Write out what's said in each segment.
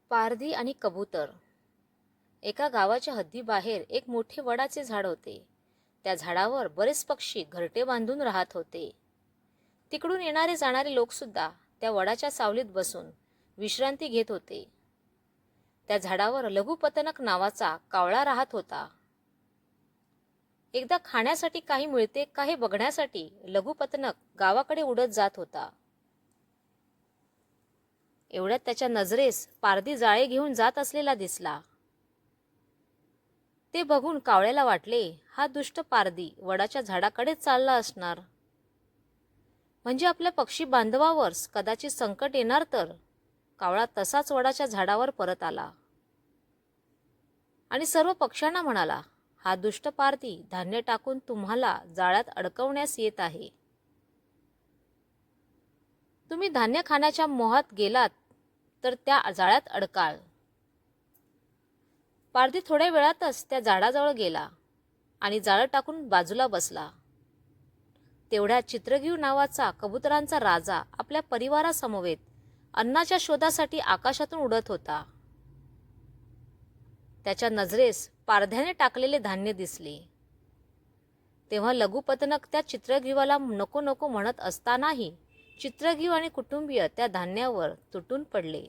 पारधी आणि कबूतर. एका गावाच्या हद्दीबाहेर एक मोठे वडाचे झाड होते. त्या झाडावर बरेच पक्षी घरटे बांधून राहत होते. तिकडून येणारे जाणारे लोकसुद्धा त्या वडाच्या सावलीत बसून विश्रांती घेत होते. त्या झाडावर लघुपतनक नावाचा कावळा राहत होता. एकदा खाण्यासाठी काही मिळते का हे बघण्यासाठी लघुपतनक गावाकडे उडत जात होता. एवढ्यात त्याच्या नजरेस पारधी जाळे घेऊन जात असलेला दिसला. ते बघून कावळ्याला वाटले, हा दुष्ट पारधी वडाच्या झाडाकडेच चालला असणार. म्हणजे आपल्या पक्षी बांधवावर कदाचित संकट येणार तर. कावळा तसाच वडाच्या झाडावर परत आला आणि सर्व पक्ष्यांना म्हणाला, हा दुष्ट पारधी धान्य टाकून तुम्हाला जाळ्यात अडकवण्यास येत आहे. तुम्ही धान्य खाण्याच्या मोहात गेलात तर त्या जाळ्यात अडकाल. पारधी थोड्या वेळातच त्या झाडाजवळ गेला आणि जाळं टाकून बाजूला बसला. तेवढ्यात चित्रगीव नावाचा कबुतरांचा राजा आपल्या परिवारासमवेत अन्नाच्या शोधासाठी आकाशातून उडत होता. त्याच्या नजरेस पारध्याने टाकलेले धान्य दिसले. तेव्हा लघुपतनक त्या चित्रगीवाला नको नको म्हणत असतानाही चित्रगीव आणि कुटुंबीय त्या धान्यावर तुटून पडले.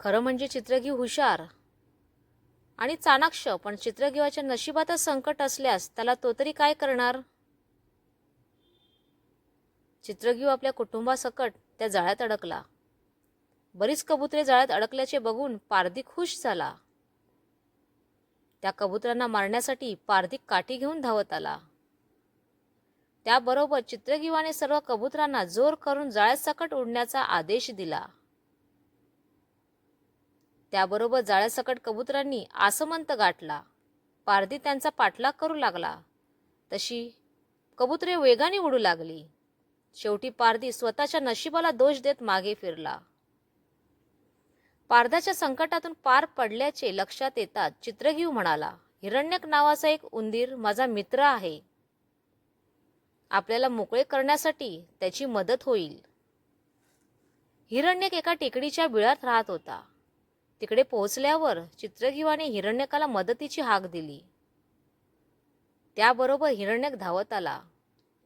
खरं म्हणजे चित्रगीव हुशार आणि चाणाक्ष, पण चित्रगीवाच्या नशिबातच संकट असल्यास त्याला तो तरी काय करणार. चित्रगीव आपल्या कुटुंबासकट त्या जाळ्यात अडकला. बरीच कबुतरे जाळ्यात अडकल्याचे बघून पारधी खुश झाला. त्या कबुतरांना मारण्यासाठी पारधी काठी घेऊन धावत आला. त्याबरोबर चित्रगीवाने सर्व कबुतरांना जोर करून जाळ्यासकट उडण्याचा आदेश दिला. त्याबरोबर जाळ्यासकट कबुतरांनी आसमंत गाठला. पारधी त्यांचा पाठलाग करू लागला. तशी कबुतरे वेगाने उडू लागली. शेवटी पारधी स्वतःच्या नशिबाला दोष देत मागे फिरला. पारध्याच्या संकटातून पार पडल्याचे लक्षात येतात चित्रगीव म्हणाला, हिरण्यक नावाचा एक उंदीर माझा मित्र आहे. आपल्याला मोकळे करण्यासाठी त्याची मदत होईल. हिरण्यक एका टेकडीच्या बिळात राहत होता. तिकडे पोहोचल्यावर चित्रगीवाने हिरण्यकाला मदतीची हाक दिली. त्याबरोबर हिरण्यक धावत आला.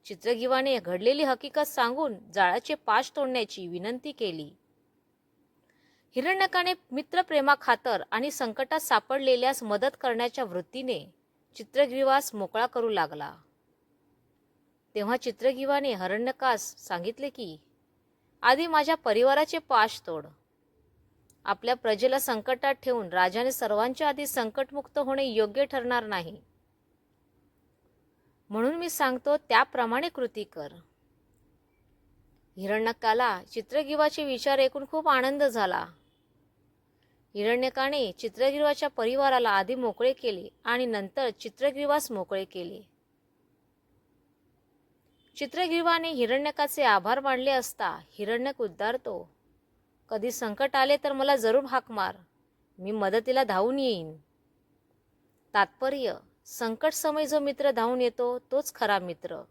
चित्रगीवाने घडलेली हकीकत सांगून जाळ्याचे पाश तोडण्याची विनंती केली. हिरण्यकाने मित्रप्रेमाखातर आणि संकटात सापडलेल्यास मदत करण्याच्या वृत्तीने चित्रगीवास मोकळा करू लागला. तेव्हा चित्रगीवाने हिरण्यकास सांगितले की, आधी माझ्या परिवाराचे पाश तोड. आपल्या प्रजेला संकटात ठेवून राजाने सर्वांच्या आधी संकटमुक्त होणे योग्य ठरणार नाही. म्हणून मी सांगतो त्याप्रमाणे कृती कर. हिरण्यकाला चित्रगीवाचे विचार ऐकून खूप आनंद झाला. हिरण्यकाने चित्रगीवाच्या परिवाराला आधी मोकळे केले आणि नंतर चित्रगीवास मोकळे केले. चित्रगीवाने हिरण्यकाचे आभार मानले असता हिरण्यक उद्गारतो, कधी संकट आले तर मला जरूर हाक मार, मी मदतीला धावून येईन. तात्पर्य, संकट समय जो मित्र धावून येतो तोच खरा मित्र.